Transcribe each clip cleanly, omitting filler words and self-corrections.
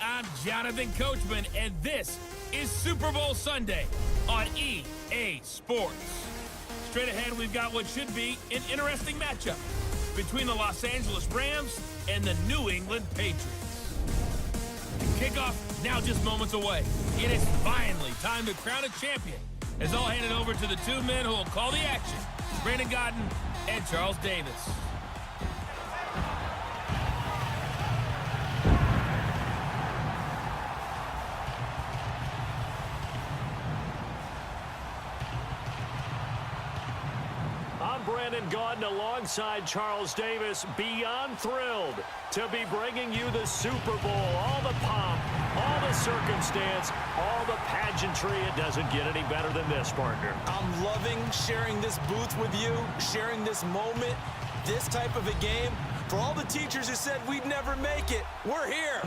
I'm Jonathan Coachman, and this is Super Bowl Sunday on EA Sports. Straight ahead, we've got what should be an interesting matchup between the Los Angeles Rams and the New England Patriots. Kickoff now just moments away. It is finally time to crown a champion, as I'll hand it over to the two men who will call the action, Brandon Gaudin and Charles Davis. Brandon Gaudin alongside Charles Davis, beyond thrilled to be bringing you the Super Bowl. All the pomp, all the circumstance, all the pageantry. It doesn't get any better than this, partner. I'm loving sharing this booth with you, sharing this moment, this type of a game. For all the teachers who said we'd never make it, we're here.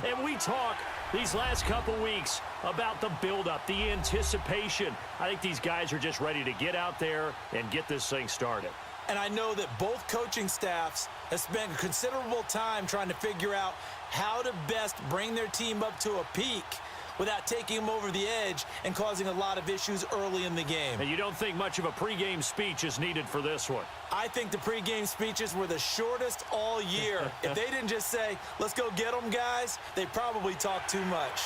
And we talk these last couple weeks about the buildup, the anticipation. I think these guys are just ready to get out there and get this thing started. And I know that both coaching staffs have spent considerable time trying to figure out how to best bring their team up to a peak without taking them over the edge and causing a lot of issues early in the game. And you don't think much of a pregame speech is needed for this one? I think the pregame speeches were the shortest all year. If they didn't just say, let's go get them, guys, they probably talked too much.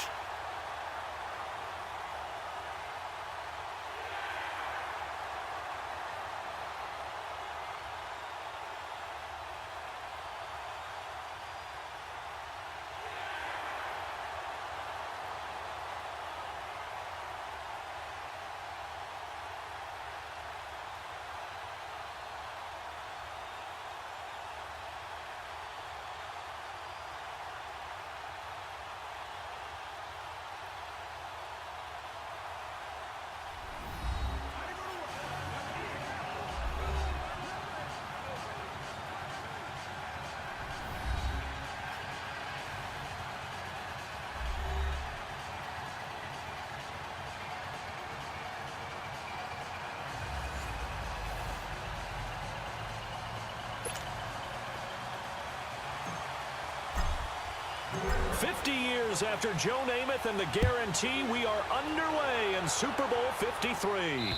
Years after Joe Namath and the guarantee, we are underway in Super Bowl 53.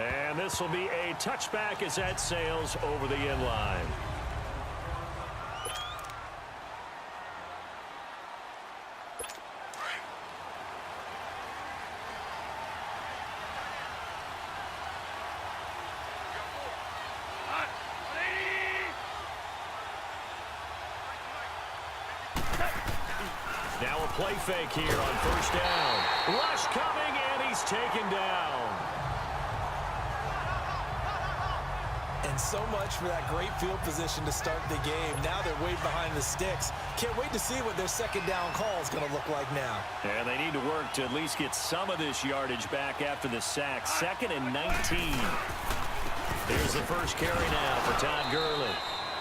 And this will be a touchback as that sails over the end line. Now a play fake here on first down. Rush coming, and he's taken down. And so much for that great field position to start the game. Now they're way behind the sticks. Can't wait to see what their second down call is going to look like now. And they need to work to at least get some of this yardage back after the sack. 2nd and 19. Here's the first carry now for Todd Gurley.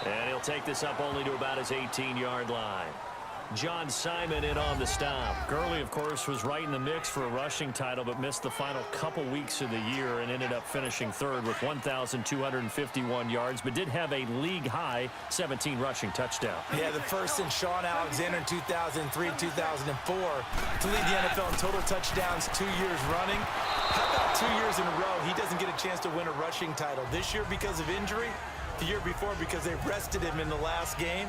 And he'll take this up only to about his 18-yard line. John Simon in on the stop. Gurley, of course, was right in the mix for a rushing title, but missed the final couple weeks of the year and ended up finishing third with 1,251 yards, but did have a league-high 17 rushing touchdowns. Yeah, the first in Sean Alexander in 2003, 2004 to lead the NFL in total touchdowns 2 years running. How about 2 years in a row he doesn't get a chance to win a rushing title? This year because of injury, the year before because they rested him in the last game.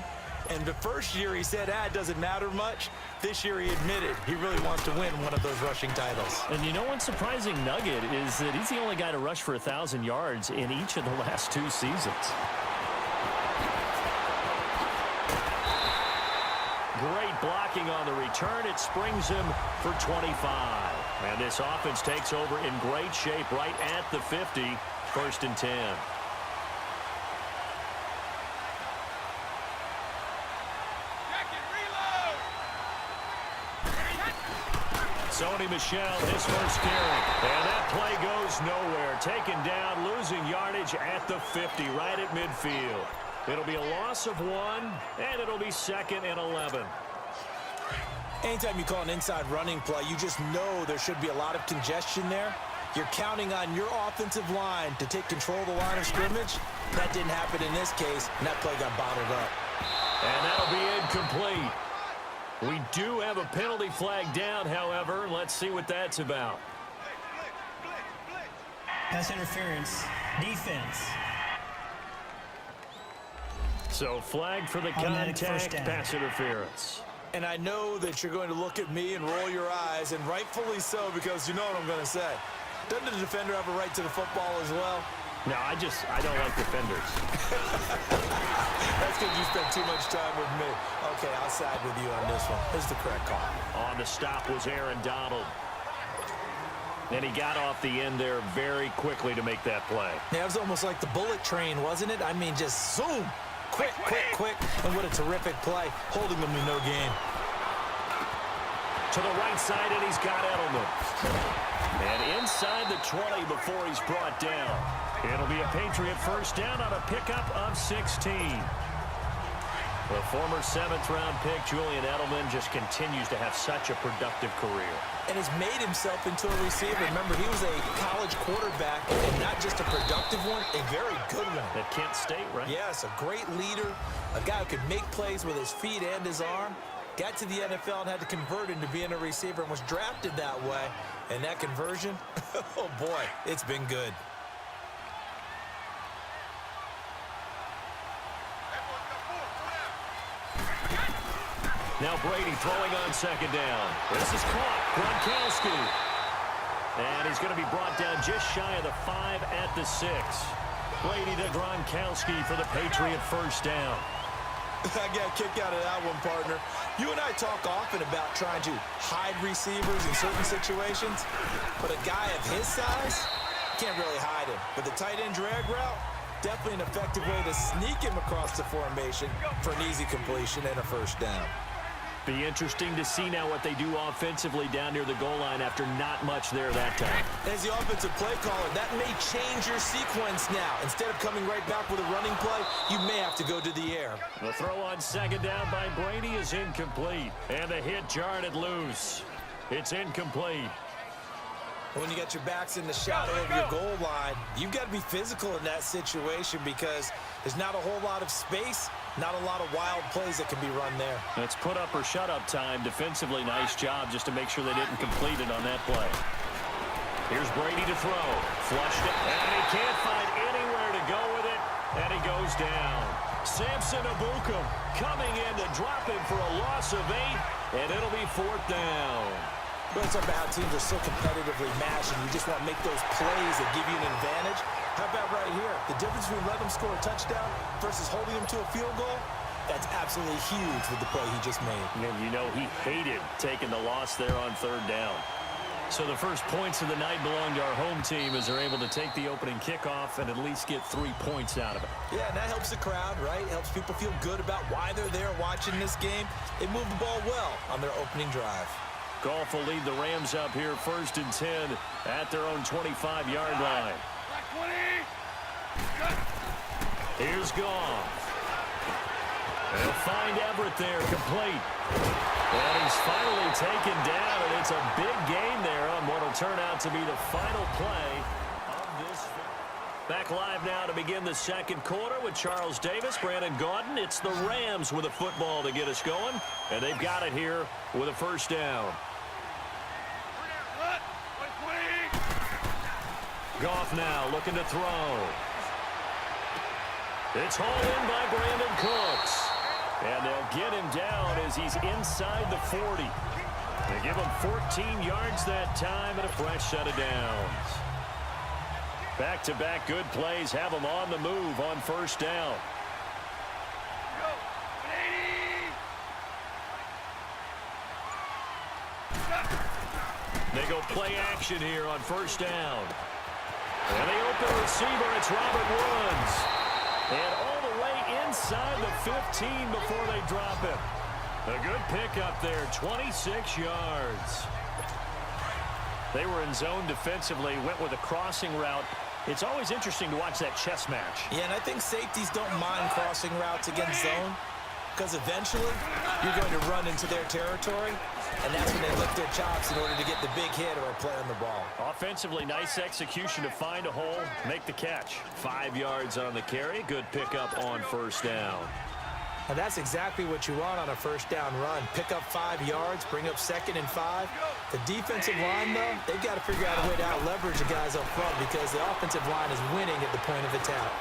And the first year he said, it doesn't matter much. This year he admitted he really wants to win one of those rushing titles. And you know one surprising nugget is that he's the only guy to rush for 1,000 yards in each of the last 2 seasons. Great blocking on the return. It springs him for 25. And this offense takes over in great shape right at the 50. 1st and 10. Sony Michel, his first carry. And that play goes nowhere. Taken down, losing yardage at the 50, right at midfield. It'll be a loss of 1, and it'll be 2nd and 11. Anytime you call an inside running play, you just know there should be a lot of congestion there. You're counting on your offensive line to take control of the line of scrimmage. That didn't happen in this case, and that play got bottled up. And that'll be incomplete. We do have a penalty flag down, however. Let's see what that's about. Pass interference. Defense. So flag for the contact, pass interference. And I know that you're going to look at me and roll your eyes, and rightfully so, because you know what I'm going to say. Doesn't the defender have a right to the football as well? No, I don't like defenders. That's because you spent too much time with me. Okay, I'll side with you on this one. This is the correct call. On the stop was Aaron Donald. And he got off the end there very quickly to make that play. Yeah, it was almost like the bullet train, wasn't it? I mean, just zoom. Quick, quick, quick. And what a terrific play, holding them to no gain. To the right side, and he's got Edelman. And inside the 20 before he's brought down. It'll be a Patriot first down on a pickup of 16. The former 7th-round pick, Julian Edelman, just continues to have such a productive career. And has made himself into a receiver. Remember, he was a college quarterback, and not just a productive one, a very good one. At Kent State, right? Yes, a great leader, a guy who could make plays with his feet and his arm. Got to the NFL and had to convert into being a receiver and was drafted that way. And that conversion, oh boy, it's been good. Now Brady throwing on second down. This is caught. Gronkowski. And he's going to be brought down just shy of the 5 at the 6. Brady to Gronkowski for the Patriot first down. I got a kick out of that one, partner. You and I talk often about trying to hide receivers in certain situations, but a guy of his size can't really hide him. But the tight end drag route, definitely an effective way to sneak him across the formation for an easy completion and a first down. Be interesting to see now what they do offensively down near the goal line after not much there that time. As the offensive play caller, that may change your sequence now. Instead of coming right back with a running play, you may have to go to the air. The throw on second down by Brady is incomplete. And the hit jarred it loose. It's incomplete. When you got your backs in the shadow of your goal line, you've got to be physical in that situation because there's not a whole lot of space, not a lot of wild plays that can be run there. That's put up or shut up time. Defensively, nice job just to make sure they didn't complete it on that play. Here's Brady to throw. Flushed it, and he can't find anywhere to go with it, and he goes down. Samson Ebukam coming in to drop him for a loss of 8, and it'll be 4th down. But some bad teams are so competitively matched, and you just want to make those plays that give you an advantage. How about right here? The difference between letting them score a touchdown versus holding them to a field goal, that's absolutely huge with the play he just made. And you know he hated taking the loss there on 3rd down. So the first points of the night belong to our home team as they're able to take the opening kickoff and at least get 3 points out of it. Yeah, and that helps the crowd, right? Helps people feel good about why they're there watching this game. They moved the ball well on their opening drive. Goff will lead the Rams up here 1st and 10 at their own 25-yard line. Here's Goff. They'll find Everett there, complete. And he's finally taken down, and it's a big gain there on what will turn out to be the final play of this. Back live now to begin the second quarter with Charles Davis, Brandon Gaudin. It's the Rams with a football to get us going, and they've got it here with a first down. Goff now looking to throw. It's hauled in by Brandon Cooks. And they'll get him down as he's inside the 40. They give him 14 yards that time and a fresh set of downs. Back-to-back good plays have them on the move on first down. They go play action here on first down. And the open receiver, it's Robert Woods. And all the way inside the 15 before they drop it. A good pickup there, 26 yards. They were in zone defensively, went with a crossing route. It's always interesting to watch that chess match. Yeah, and I think safeties don't mind crossing routes against zone because eventually you're going to run into their territory, and that's when they lift their chops in order to get the big hit or a play on the ball. Offensively, nice execution to find a hole, make the catch. 5 yards on the carry, good pickup on first down. Now that's exactly what you want on a first down run. Pick up 5 yards, bring up 2nd and 5. The defensive line, though, they've got to figure out a way to out-leverage the guys up front because the offensive line is winning at the point of attack.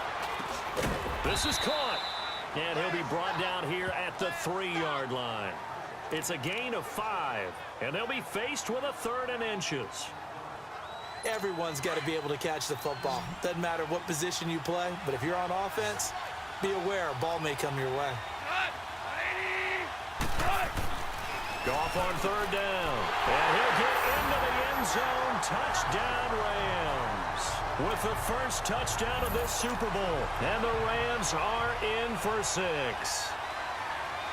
This is caught. And he'll be brought down here at the 3-yard line. It's a gain of 5, and they'll be faced with a 3rd and inches. Everyone's got to be able to catch the football. Doesn't matter what position you play, but if you're on offense, be aware a ball may come your way. Goff on 3rd down. And he'll get into the end zone. Touchdown, Rams. With the first touchdown of this Super Bowl. And the Rams are in for 6.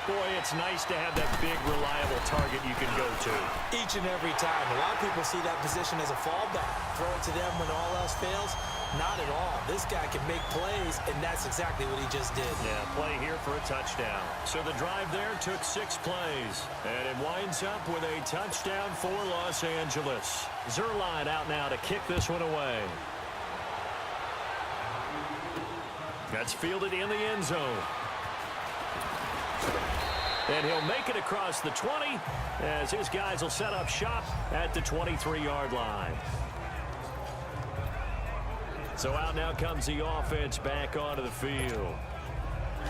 Boy, it's nice to have that big, reliable target you can go to. Each and every time. A lot of people see that position as a fallback. Throw it to them when all else fails. Not at all. This guy can make plays, and that's exactly what he just did. Yeah, play here for a touchdown. So the drive there took 6 plays, and it winds up with a touchdown for Los Angeles. Zerline out now to kick this one away. That's fielded in the end zone. And he'll make it across the 20 as his guys will set up shop at the 23-yard line. So out now comes the offense back onto the field.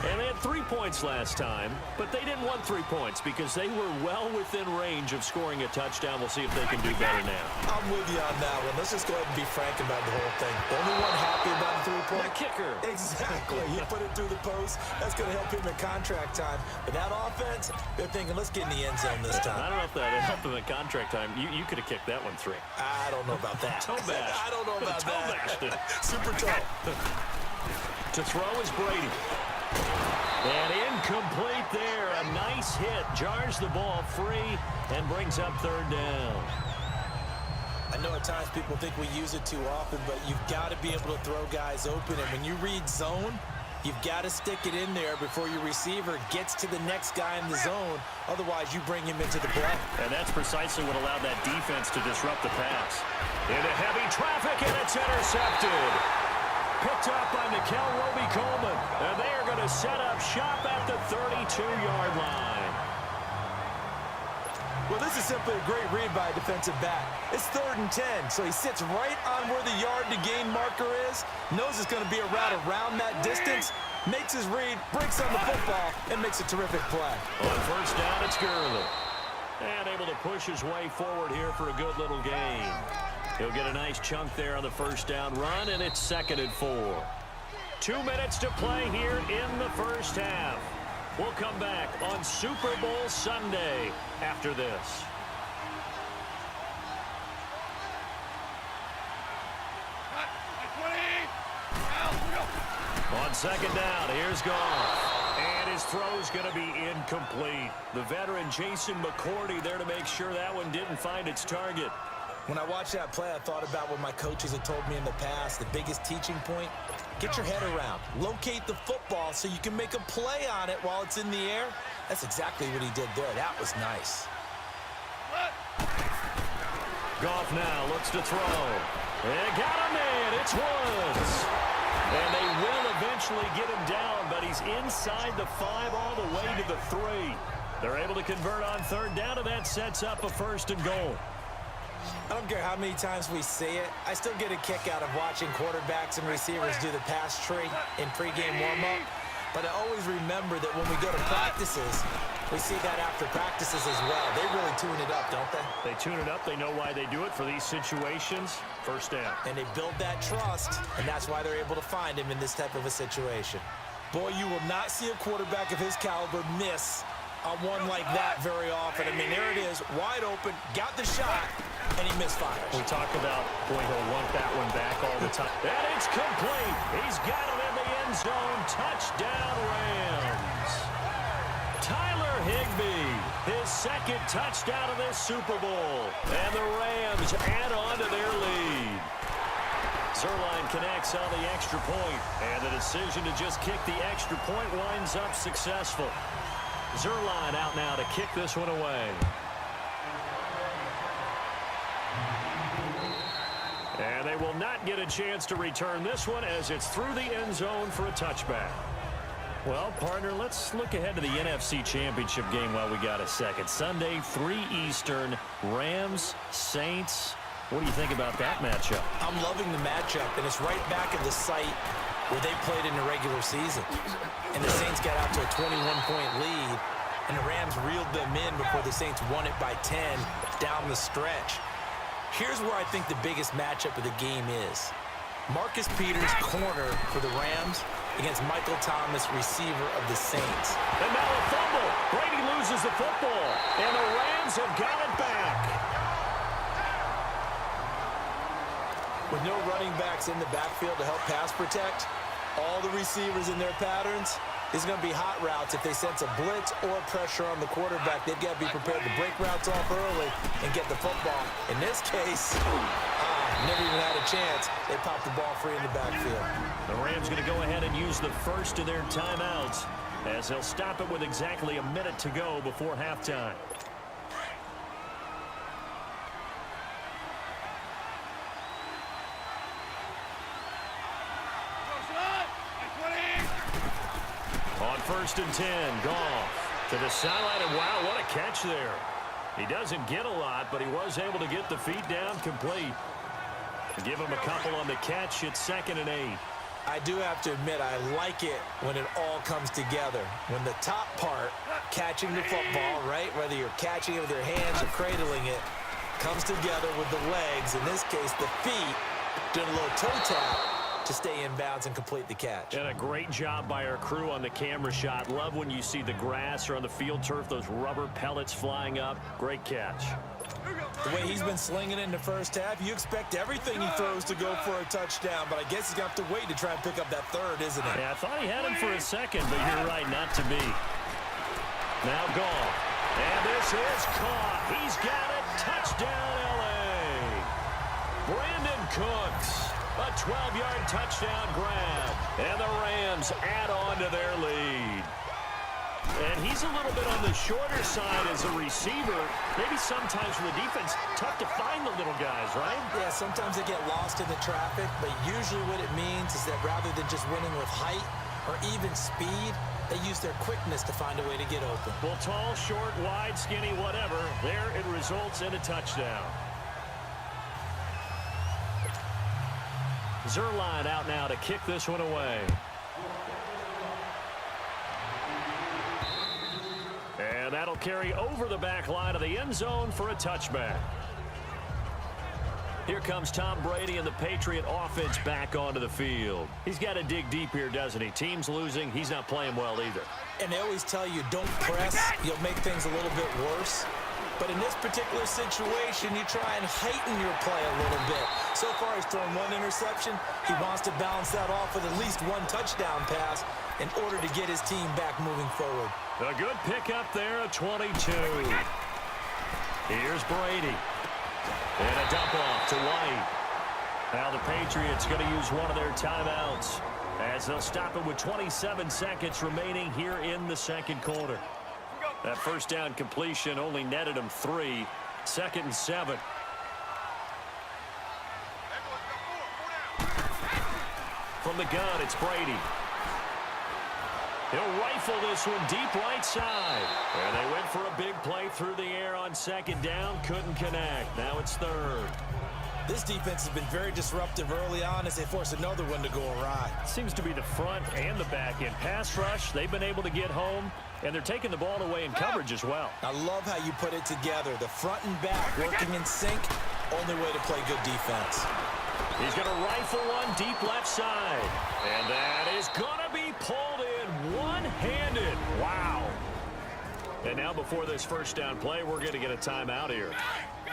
And they had 3 points last time, but they didn't want 3 points because they were well within range of scoring a touchdown. We'll see if they can do better now. I'm with you on that one. Let's just go ahead and be frank about the whole thing. The only one happy about the 3-point? The kicker. Exactly. He put it through the post. That's going to help him in contract time. But that offense, they're thinking, let's get in the end zone this time. I don't know if that helped him in contract time. You could have kicked that one 3. I don't know about that. Toe bash. I don't know about that. Super toe. To throw is Brady. And incomplete there. A nice hit. Jars the ball free and brings up 3rd down. I know at times people think we use it too often, but you've got to be able to throw guys open. And when you read zone, you've got to stick it in there before your receiver gets to the next guy in the zone. Otherwise, you bring him into the play. And that's precisely what allowed that defense to disrupt the pass. Into heavy traffic, and it's intercepted. Picked up by Mikel Roby-Coleman. And they are going to set up shop at the 32-yard line. Well, this is simply a great read by a defensive back. It's 3rd and 10, so he sits right on where the yard-to-gain marker is, knows it's going to be a route around that distance, makes his read, breaks on the football, and makes a terrific play. On 1st down, it's Gurley. And able to push his way forward here for a good little gain. He'll get a nice chunk there on the 1st down run, and it's 2nd and 4. 2 minutes to play here in the first half. We'll come back on Super Bowl Sunday after this. On 2nd down, here's Goff. And his throw's going to be incomplete. The veteran Jason McCourty there to make sure that one didn't find its target. When I watched that play, I thought about what my coaches had told me in the past. The biggest teaching point, get your head around. Locate the football so you can make a play on it while it's in the air. That's exactly what he did there. That was nice. Goff now looks to throw. And got him in. It's Woods. And they will eventually get him down, but he's inside the 5 all the way to the 3. They're able to convert on 3rd down, and that sets up a 1st and goal. I don't care how many times we say it. I still get a kick out of watching quarterbacks and receivers do the pass tree in pregame warm-up. But I always remember that when we go to practices, we see that after practices as well. They really tune it up, don't they? They tune it up. They know why they do it for these situations. 1st down. And they build that trust, and that's why they're able to find him in this type of a situation. Boy, you will not see a quarterback of his caliber miss on one like that very often. I mean, there it is, wide open, got the shot, and he misfires. We talk about, boy, he'll want that one back all the time. And it's complete. He's got it in the end zone. Touchdown, Rams. Tyler Higbee, his 2nd touchdown of this Super Bowl. And the Rams add on to their lead. Zerline connects on the extra point, and the decision to just kick the extra point winds up successful. Zerline out now to kick this one away. And they will not get a chance to return this one as it's through the end zone for a touchback. Well, partner, let's look ahead to the NFC Championship game while we got a second. Sunday, 3 Eastern, Rams, Saints. What do you think about that matchup? I'm loving the matchup, and it's right back at the site where they played in the regular season. And the Saints got out to a 21-point lead, and the Rams reeled them in before the Saints won it by 10 down the stretch. Here's where I think the biggest matchup of the game is. Marcus Peters, corner for the Rams, against Michael Thomas, receiver of the Saints. And now a fumble. Brady loses the football, and the Rams have got it back. With no running backs in the backfield to help pass protect, all the receivers in their patterns, it's going to be hot routes. If they sense a blitz or pressure on the quarterback, they've got to be prepared to break routes off early and get the football. In this case, never even had a chance. They popped the ball free in the backfield. The Rams going to go ahead and use the first of their timeouts as they'll stop it with exactly a minute to go before halftime. On 1st and 10, Goff to the sideline, and wow, what a catch there. He doesn't get a lot, but he was able to get the feet down complete. Give him a couple on the catch. It's 2nd and 8. I do have to admit, I like it when it all comes together. When the top part, catching the football, right, whether you're catching it with your hands or cradling it, comes together with the legs, in this case the feet, doing a little toe tap to stay in bounds and complete the catch. And a great job by our crew on the camera shot. Love when you see the grass or on the field turf, those rubber pellets flying up. Great catch. The way he's been slinging it in the first half, you expect everything he throws to go for a touchdown, but I guess he's going to have to wait to try and pick up that third, isn't it? Yeah, I thought he had him for a second, but you're right, not to be. Now Goff. And this is caught. He's got it. Touchdown, L.A. Brandon Cooks. A 12-yard touchdown grab. And the Rams add on to their lead. And he's a little bit on the shorter side as a receiver. Maybe sometimes for the defense, tough to find the little guys, right? Yeah, sometimes they get lost in the traffic, but usually what it means is that rather than just winning with height or even speed, they use their quickness to find a way to get open. Well, tall, short, wide, skinny, whatever, there it results in a touchdown. Zuerlein out now to kick this one away. And that'll carry over the back line of the end zone for a touchback. Here comes Tom Brady and the Patriot offense back onto the field. He's got to dig deep here, doesn't he? Team's losing. He's not playing well either. And they always tell you, don't press. You'll make things a little bit worse. But in this particular situation, you try and heighten your play a little bit. So far, he's thrown 1 interception. He wants to balance that off with at least 1 touchdown pass in order to get his team back moving forward. A good pickup there, a 22. Here's Brady. And a dump off to White. Now the Patriots going to use one of their timeouts as they'll stop it with 27 seconds remaining here in the second quarter. That first down completion only netted him 3. 2nd and 7. From the gun, it's Brady. He'll rifle this one deep right side. And they went for a big play through the air on 2nd down. Couldn't connect. Now it's 3rd. This defense has been very disruptive early on as they force another one to go awry. Seems to be the front and the back end. Pass rush, they've been able to get home, and they're taking the ball away in coverage as well. I love how you put it together. The front and back working in sync. Only way to play good defense. He's going to rifle one deep left side. And that is going to be pulled in one-handed. Wow. And now before this first down play, we're going to get a timeout here,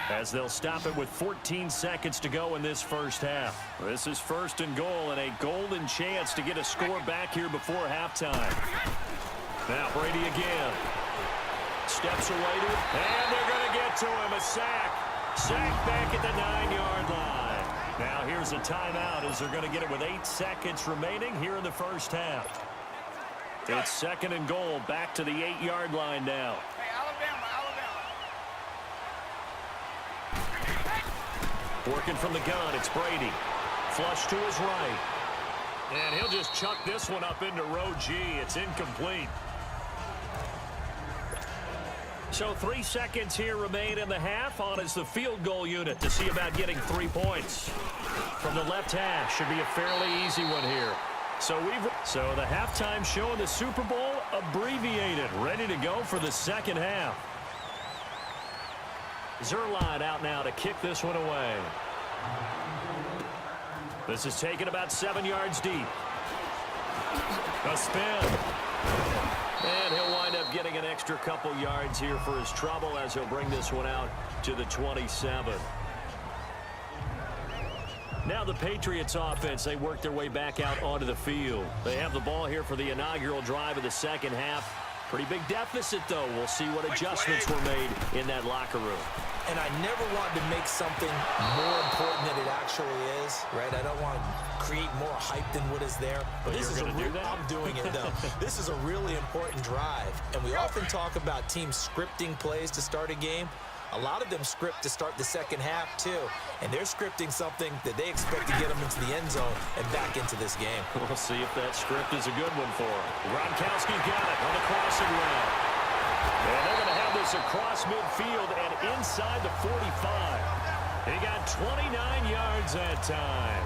as they'll stop it with 14 seconds to go in this first half. This is 1st and goal and a golden chance to get a score back here before halftime. Now Brady again. Steps away to it, and they're going to get to him. A sack. Sack back at the 9-yard line. Now here's a timeout as they're going to get it with 8 seconds remaining here in the first half. It's 2nd and goal, back to the 8-yard line now. Working from the gun, it's Brady. Flush to his right. And he'll just chuck this one up into row G. It's incomplete. So 3 seconds here remain in the half. On is the field goal unit to see about getting 3 points. From the left hash, should be a fairly easy one here. So the halftime show in the Super Bowl abbreviated, ready to go for the second half. GURLEY out now to kick this one away. This is taken about 7 yards deep. A spin. And he'll wind up getting an extra couple yards here for his trouble as he'll bring this one out to the 27. Now the Patriots offense, they work their way back out onto the field. They have the ball here for the inaugural drive of the second half. Pretty big deficit, though. We'll see what adjustments were made in that locker room. And I never want to make something more important than it actually is, right? I don't want to create more hype than what is there. But this is do that? I'm doing it, though. This is a really important drive. And we often talk about teams scripting plays to start a game. A lot of them script to start the second half, too. And they're scripting something that they expect to get them into the end zone and back into this game. We'll see if that script is a good one for him. GRONKOWSKI got it on the crossing route. And they're going to have this across midfield and inside the 45. He got 29 yards that time.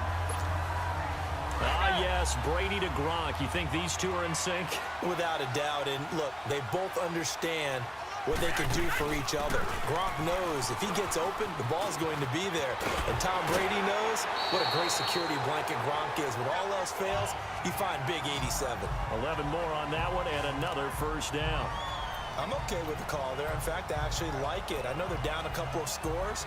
Ah, yes, Brady to Gronk. You think these two are in sync? Without a doubt. And, look, they both understand what they can do for each other. Gronk knows if he gets open, the ball's going to be there. And Tom Brady knows what a great security blanket Gronk is. When all else fails, you find big 87. 11 more on that one and another first down. I'm okay with the call there. In fact, I actually like it. I know they're down a couple of scores,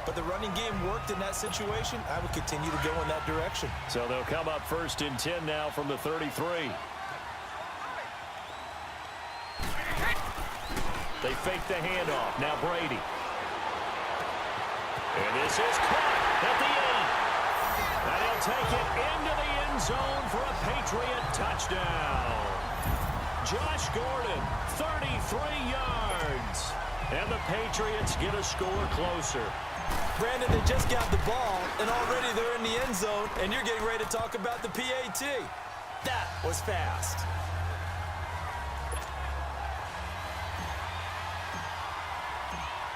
but the running game worked in that situation. I would continue to go in that direction. So they'll come up 1st and 10 now from the 33. They fake the handoff. Now Brady. And this is caught at the 8. And he'll take it into the end zone for a Patriot touchdown. Josh Gordon, 33 yards. And the Patriots get a score closer. Brandon, they just got the ball, and already they're in the end zone, and you're getting ready to talk about the PAT. That was fast.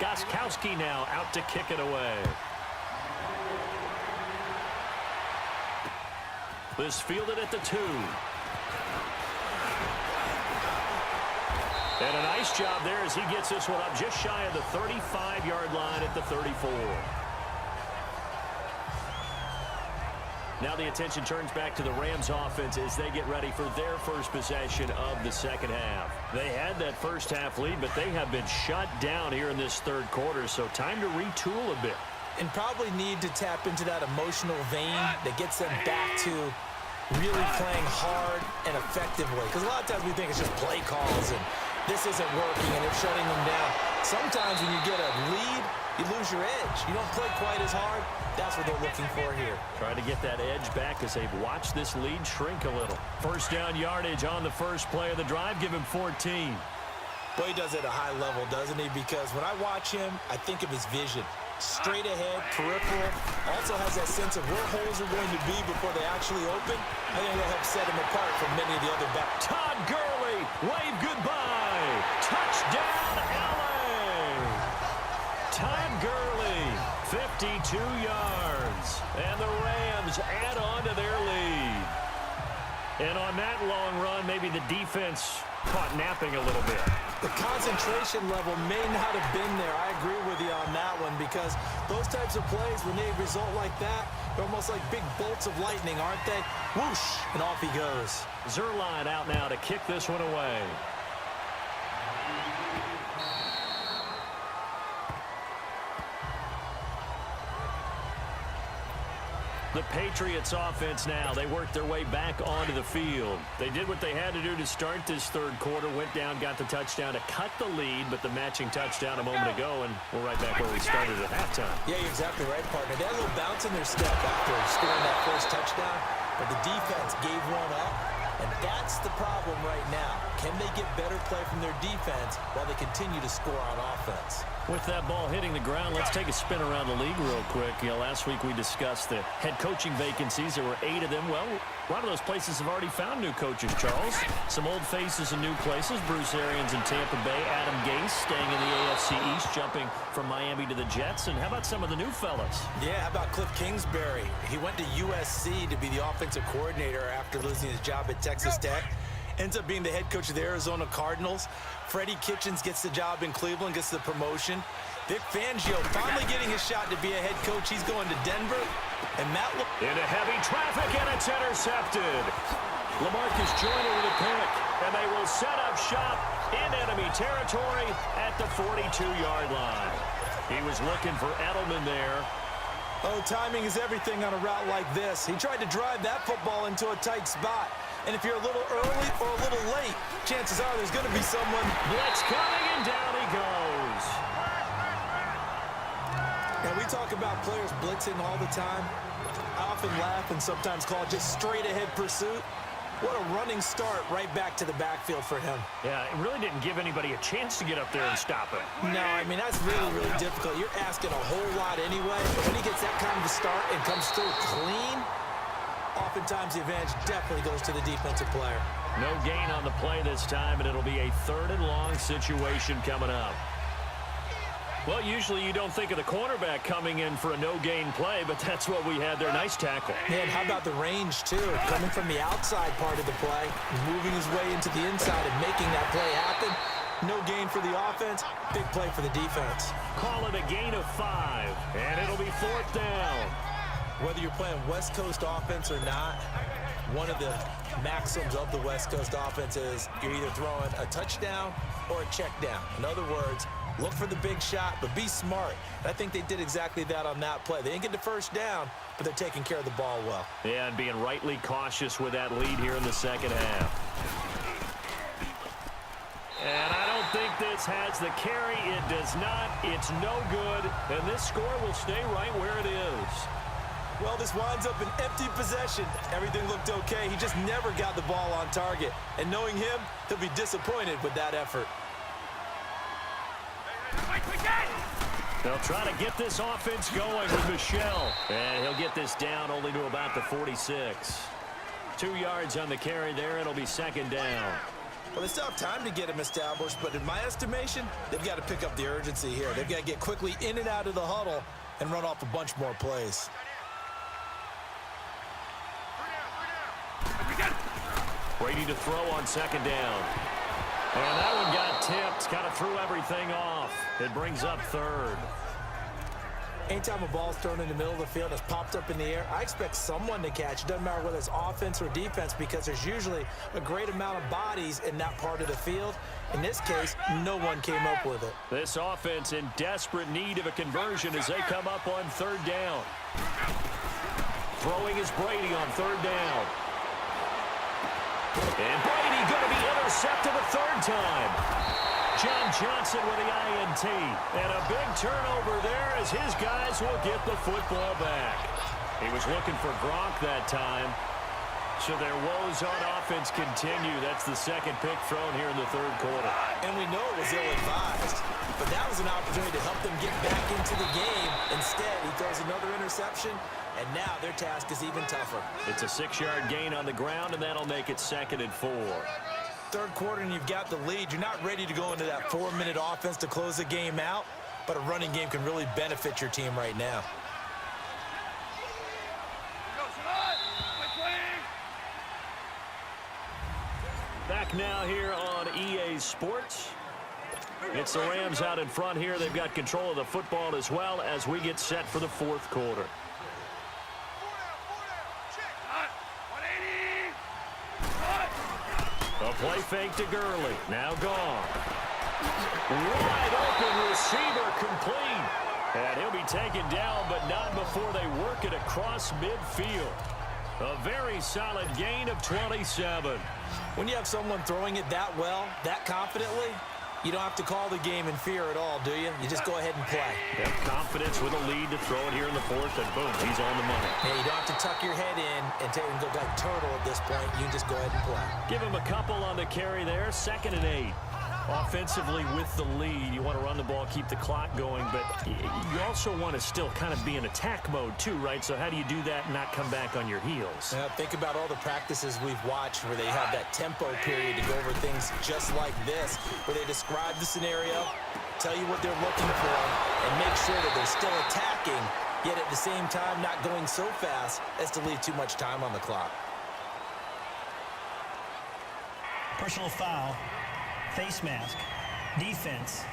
GRONKOWSKI now out to kick it away. This fielded at the 2. And a nice job there as he gets this one up just shy of the 35-yard line at the 34. Now the attention turns back to the Rams offense as they get ready for their first possession of the second half. They had that first half lead, but they have been shut down here in this third quarter, so time to retool a bit. And probably need to tap into that emotional vein that gets them back to really playing hard and effectively. Because a lot of times we think it's just play calls and this isn't working and it's shutting them down. Sometimes when you get a lead, you lose your edge. You don't play quite as hard. That's what they're looking for here. Trying to get that edge back as they've watched this lead shrink a little. First down yardage on the first play of the drive. Give him 14. Boy, he does it at a high level, doesn't he? Because when I watch him, I think of his vision. Straight ahead, peripheral. Also has that sense of where holes are going to be before they actually open. I think that'll help set him apart from many of the other backs. Todd Gurley, wave goodbye. Touchdown, LA. Todd Gurley, 52 yards. And the Rams add on to their lead. And on that long run, maybe the defense caught napping a little bit. The concentration level may not have been there. I agree with you on that one because those types of plays, when they result like that, they're almost like big bolts of lightning, aren't they? Whoosh, and off he goes. GURLEY out now to kick this one away. The Patriots offense now, they work their way back onto the field. They did what they had to do to start this third quarter, went down, got the touchdown to cut the lead, but the matching touchdown a moment ago, and we're right back where we started at halftime. Yeah, you're exactly right, partner. They had a little bounce in their step after scoring that first touchdown, but the defense gave one up, and that's the problem right now. Can they get better play from their defense while they continue to score on offense? With that ball hitting the ground, let's take a spin around the league real quick. You know, last week we discussed the head coaching vacancies. There were 8 of them. Well, a lot of those places have already found new coaches, Charles. Some old faces in new places. Bruce Arians in Tampa Bay. Adam Gase staying in the AFC East, jumping from Miami to the Jets. And how about some of the new fellas? Yeah, how about Cliff Kingsbury? He went to USC to be the offensive coordinator after losing his job at Texas Tech. Ends up being the head coach of the Arizona Cardinals. Freddie Kitchens gets the job in Cleveland, gets the promotion. Vic Fangio finally getting his shot to be a head coach. He's going to Denver. And Matt into heavy traffic, and it's intercepted. LaMarcus Joyner with a pick, and they will set up shop in enemy territory at the 42-yard line. He was looking for Edelman there. Oh, timing is everything on a route like this. He tried to drive that football into a tight spot. And if you're a little early or a little late, chances are there's going to be someone. Blitz coming, and down he goes. Now, we talk about players blitzing all the time. I often laugh and sometimes call it just straight-ahead pursuit. What a running start right back to the backfield for him. Yeah, it really didn't give anybody a chance to get up there and stop it. No, I mean, that's really, really difficult. You're asking a whole lot anyway. But when he gets that kind of a start and comes through clean, oftentimes the advantage definitely goes to the defensive player. No gain on the play this time, and it'll be a 3rd and long situation coming up. Well, usually you don't think of the cornerback coming in for a no-gain play, but that's what we had there. Nice tackle. And how about the range, too? Coming from the outside part of the play, moving his way into the inside and making that play happen. No gain for the offense, big play for the defense. Call it a gain of 5, and it'll be 4th down. Whether you're playing West Coast offense or not, one of the maxims of the West Coast offense is you're either throwing a touchdown or a check down. In other words, look for the big shot, but be smart. And I think they did exactly that on that play. They didn't get the first down, but they're taking care of the ball well. Yeah, and being rightly cautious with that lead here in the second half. And I don't think this has the carry. It does not. It's no good. And this score will stay right where it is. Well, this winds up an empty possession. Everything looked okay. He just never got the ball on target. And knowing him, he'll be disappointed with that effort. They'll try to get this offense going with Michelle. And he'll get this down only to about the 46. 2 yards on the carry there. It'll be 2nd down. Well, they still have time to get him established, but in my estimation, they've got to pick up the urgency here. They've got to get quickly in and out of the huddle and run off a bunch more plays. Brady to throw on 2nd down. And that one got tipped. Kind of threw everything off. It brings up 3rd. Anytime a ball's thrown in the middle of the field, it's popped up in the air, I expect someone to catch. It doesn't matter whether it's offense or defense because there's usually a great amount of bodies in that part of the field. In this case, no one came up with it. This offense in desperate need of a conversion as they come up on 3rd down. Throwing is Brady on 3rd down. And Brady going to be intercepted a 3rd time. John Johnson with the INT. And a big turnover there as his guys will get the football back. He was looking for Gronk that time. So their woes on offense continue. That's the 2nd pick thrown here in the 3rd quarter. And we know it was ill-advised. But that was an opportunity to help them get back into the game. Instead, he throws another interception. And now their task is even tougher. It's a 6-yard gain on the ground, and that'll make it 2nd and 4. 3rd quarter, and you've got the lead. You're not ready to go into that 4-minute offense to close the game out, but a running game can really benefit your team right now. Back now here on EA Sports. It's the Rams out in front here. They've got control of the football as well as we get set for the 4th quarter. A play fake to Gurley. Now gone. Wide open receiver complete. And he'll be taken down, but not before they work it across midfield. A very solid gain of 27. When you have someone throwing it that well, that confidently, You don't have to call the game in fear at all, do you? You just go ahead and play. Have confidence with a lead to throw it here in the fourth, and boom, he's on the money. Yeah, you don't have to tuck your head in and take and go like turtle at this point. You can just go ahead and play. Give him a couple on the carry there, 2nd and 8. Offensively with the lead, you want to run the ball, keep the clock going, but you also want to still kind of be in attack mode too, right? So how do you do that and not come back on your heels? Yeah, think about all the practices we've watched where they have that tempo period to go over things just like this, where they describe the scenario, tell you what they're looking for, and make sure that they're still attacking, yet at the same time not going so fast as to leave too much time on the clock. Personal foul. Face mask. Defense.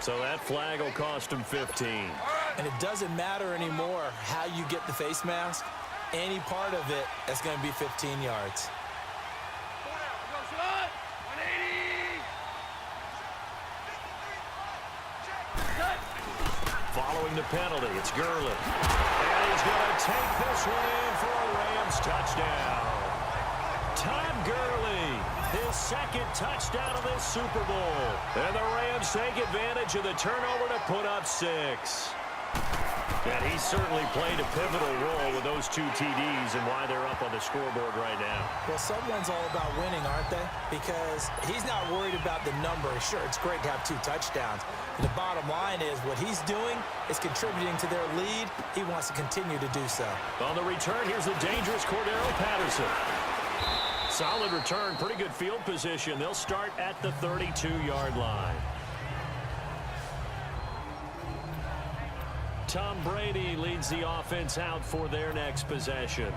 So that flag will cost him 15. And it doesn't matter anymore how you get the face mask. Any part of it, that's going to be 15 yards. Following the penalty, it's Gurley. And he's going to take this one in for a Rams touchdown. Todd Gurley, his 2nd touchdown of this Super Bowl. And the Rams take advantage of the turnover to put up 6. And he certainly played a pivotal role with those 2 TDs and why they're up on the scoreboard right now. Well, someone's all about winning, aren't they? Because he's not worried about the number. Sure, it's great to have 2 touchdowns. And the bottom line is what he's doing is contributing to their lead. He wants to continue to do so. On the return, here's the dangerous Cordero Patterson. Solid return, pretty good field position. They'll start at the 32-yard line. Tom Brady leads the offense out for their next possession.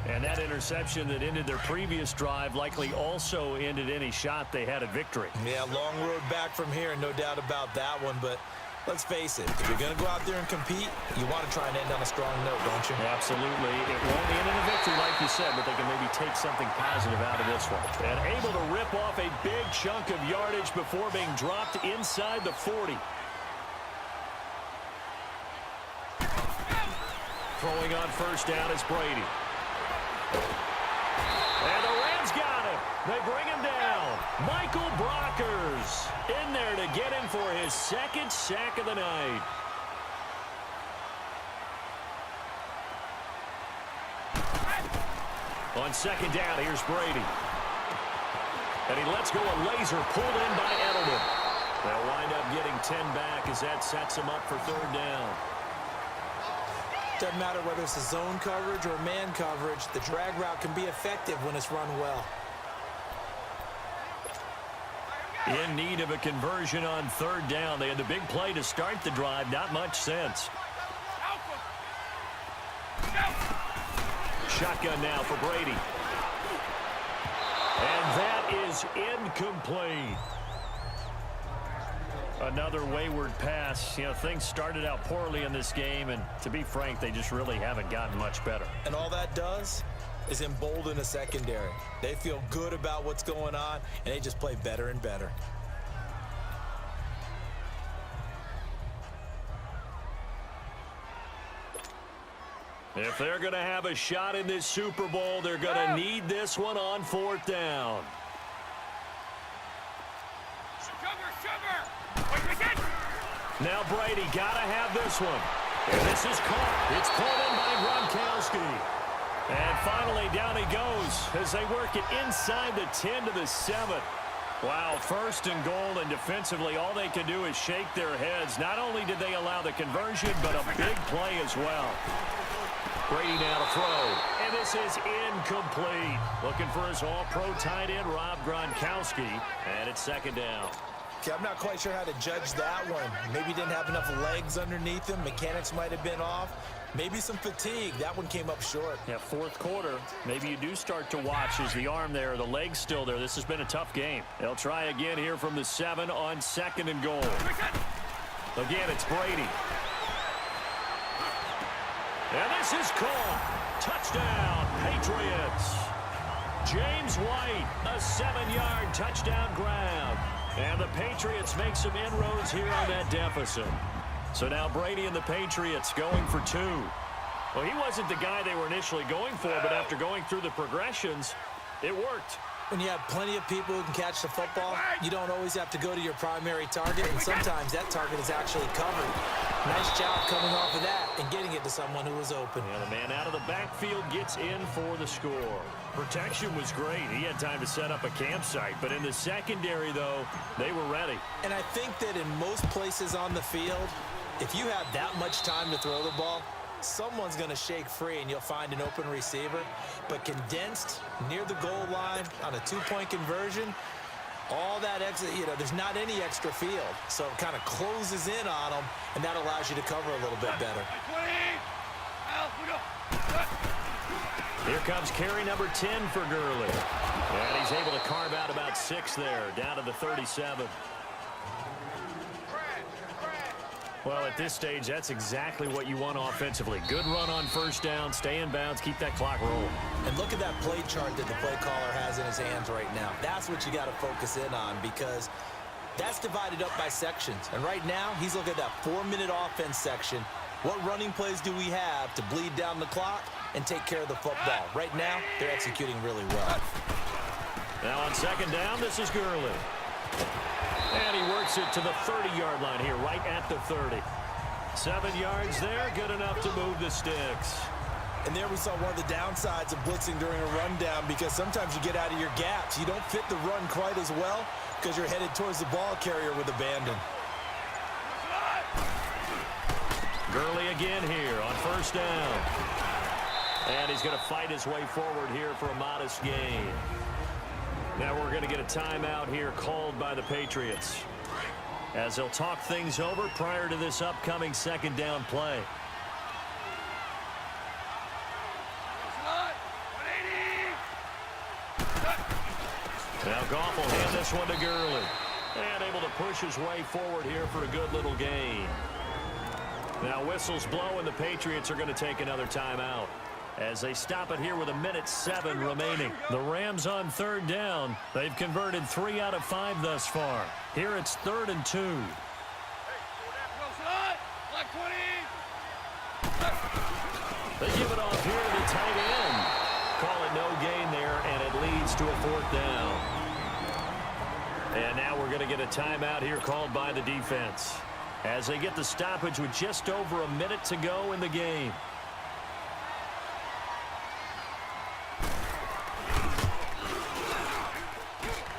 And that interception that ended their previous drive likely also ended any shot they had at victory. Yeah, long road back from here, no doubt about that one. But let's face it, if you're going to go out there and compete, you want to try and end on a strong note, don't you? Absolutely. It won't end in a victory, like you said, but they can maybe take something positive out of this one. And able to rip off a big chunk of yardage before being dropped inside the 40. Throwing on first down is Brady. And the Rams got him. They bring him down. Michael Brockers in there to get him for his 2nd sack of the night. On 2nd down, here's Brady. And he lets go a laser pulled in by Edelman. They'll wind up getting 10 back as that sets him up for 3rd down. Doesn't matter whether it's a zone coverage or man coverage, the drag route can be effective when it's run well. In need of a conversion on 3rd down. They had the big play to start the drive. Not much sense. Shotgun now for Brady. And that is incomplete. Another wayward pass. You know, things started out poorly in this game, and to be frank, they just really haven't gotten much better. And all that does is embolden a secondary. They feel good about what's going on, and they just play better and better. If they're going to have a shot in this Super Bowl, they're going to need this one on 4th down. Now Brady got to have this one. And this is caught. It's caught in by Gronkowski. And finally down he goes as they work it inside the 10 to the 7. Wow, 1st and goal, and defensively all they can do is shake their heads. Not only did they allow the conversion, but a big play as well. Brady now to throw. And this is incomplete. Looking for his all-pro tight end, Rob Gronkowski. And it's 2nd down. Okay, I'm not quite sure how to judge that one. Maybe he didn't have enough legs underneath him. Mechanics might have been off. Maybe some fatigue. That one came up short. Yeah, 4th quarter. Maybe you do start to watch as the arm there, the leg's still there. This has been a tough game. They'll try again here from the 7 on 2nd and goal. Again, it's Brady. And this is caught. Touchdown, Patriots. James White, a 7-yard touchdown grab. And the Patriots make some inroads here on that deficit. So now Brady and the Patriots going for 2. Well, he wasn't the guy they were initially going for, but after going through the progressions, it worked. When you have plenty of people who can catch the football, you don't always have to go to your primary target, and sometimes that target is actually covered. Nice job coming off of that and getting it to someone who was open. And the man out of the backfield gets in for the score. Protection was great. He had time to set up a campsite, but in the secondary, though, they were ready. And I think that in most places on the field, if you have that much time to throw the ball, someone's going to shake free and you'll find an open receiver. But condensed near the goal line on a two-point conversion, all that extra, there's not any extra field. So it kind of closes in on them, and that allows you to cover a little bit better. Here comes carry number 10 for Gurley. And he's able to carve out about 6 there, down to the 37. Well, at this stage, that's exactly what you want offensively. Good run on first down, stay in bounds, keep that clock rolling. And look at that play chart that the play caller has in his hands right now. That's what you got to focus in on, because that's divided up by sections. And right now, he's looking at that 4-minute offense section. What running plays do we have to bleed down the clock and take care of the football? Right now, they're executing really well. Now on second down, this is Gurley. And he works it to the 30-yard line here, right at the 30. 7 yards there, good enough to move the sticks. And there we saw one of the downsides of blitzing during a rundown, because sometimes you get out of your gaps. You don't fit the run quite as well because you're headed towards the ball carrier with abandon. Gurley again here on first down. And he's going to fight his way forward here for a modest gain. Now we're going to get a timeout here called by the Patriots, as they'll talk things over prior to this upcoming second down play. Now Goff will hand this one to Gurley. And able to push his way forward here for a good little gain. Now whistles blow, and the Patriots are going to take another timeout as they stop it here with 1:07 remaining. The Rams on third down. They've converted 3 out of 5 thus far. Here it's 3rd and 2. They give it off here to the tight end. Call it no gain there, and it leads to a 4th down. And now we're going to get a timeout here called by the defense, as they get the stoppage with just over a minute to go in the game.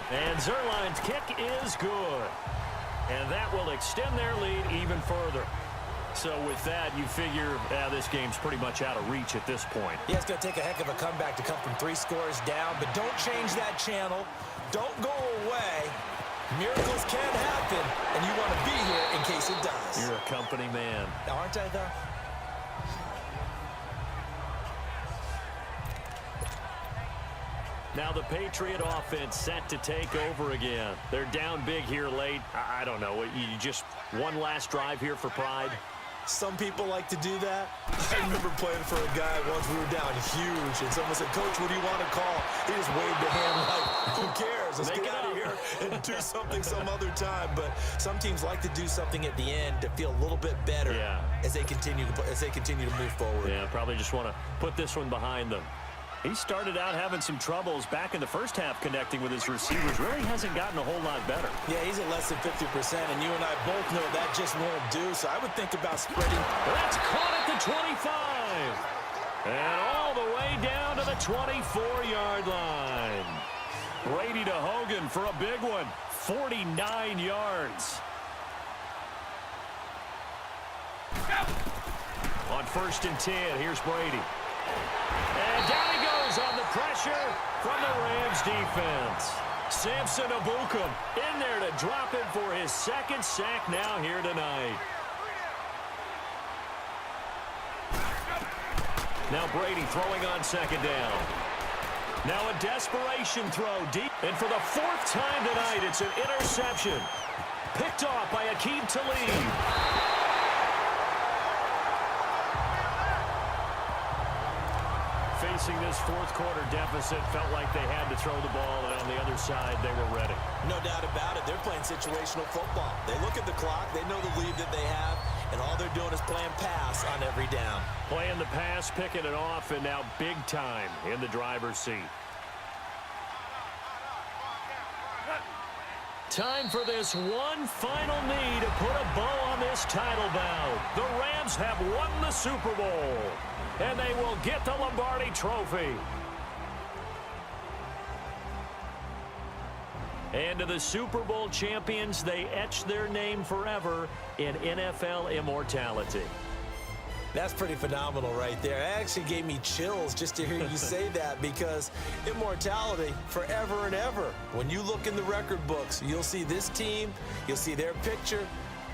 And Zerline's kick is good. And that will extend their lead even further. So with that, you figure this game's pretty much out of reach at this point. Yeah, it's going to take a heck of a comeback to come from 3 scores down, but don't change that channel. Don't go away. Miracles can happen, and you want to be here in case it does. You're a company man. Aren't I, though? Now the Patriot offense set to take over again. They're down big here late. I don't know. You just one last drive here for pride? Some people like to do that. I remember playing for a guy once. We were down huge, and someone said, "Coach, what do you want to call?" He just waved a hand like, "Who cares? Let's get out of here and do something some other time." But some teams like to do something at the end to feel a little bit better as they continue to move forward. Yeah, probably just want to put this one behind them. He started out having some troubles back in the first half connecting with his receivers. Really hasn't gotten a whole lot better. Yeah, he's at less than 50%, and you and I both know that just won't do. So I would think about spreading. That's caught at the 25. And all the way down to the 24-yard line. Brady to Hogan for a big one. 49 yards. On 1st and 10, here's Brady. And down he goes on the pressure from the Rams defense. Samson Ebukam in there to drop him for his 2nd sack now here tonight. Now Brady throwing on 2nd down. Now a desperation throw deep. And for the 4th time tonight, it's an interception. Picked off by Aqib Talib. Facing this 4th quarter deficit, felt like they had to throw the ball, and on the other side, they were ready. No doubt about it. They're playing situational football. They look at the clock, they know the lead that they have, and all they're doing is playing pass on every down. Playing the pass, picking it off, and now big time in the driver's seat. time for this one final knee to put a bow on this title bout. The Rams have won the Super Bowl, and they will get the Lombardi Trophy. And to the Super Bowl champions, they etch their name forever in NFL immortality. That's pretty phenomenal right there. It actually gave me chills just to hear you say that, because immortality forever and ever. When you look in the record books, you'll see this team, you'll see their picture,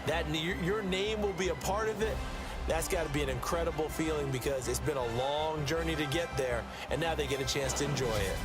that your name will be a part of it. That's got to be an incredible feeling, because it's been a long journey to get there, and now they get a chance to enjoy it.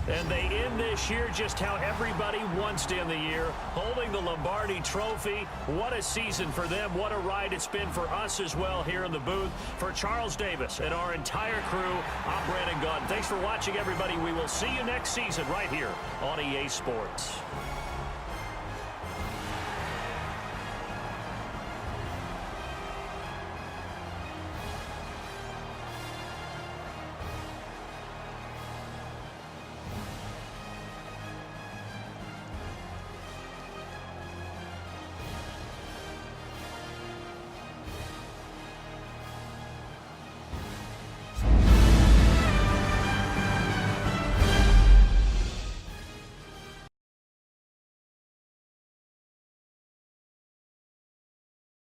And they end this year just how everybody wants to end the year, holding the Lombardi Trophy. What a season for them. What a ride it's been for us as well here in the booth. For Charles Davis and our entire crew, I'm Brandon Gaudin. Thanks for watching, everybody. We will see you next season right here on EA Sports.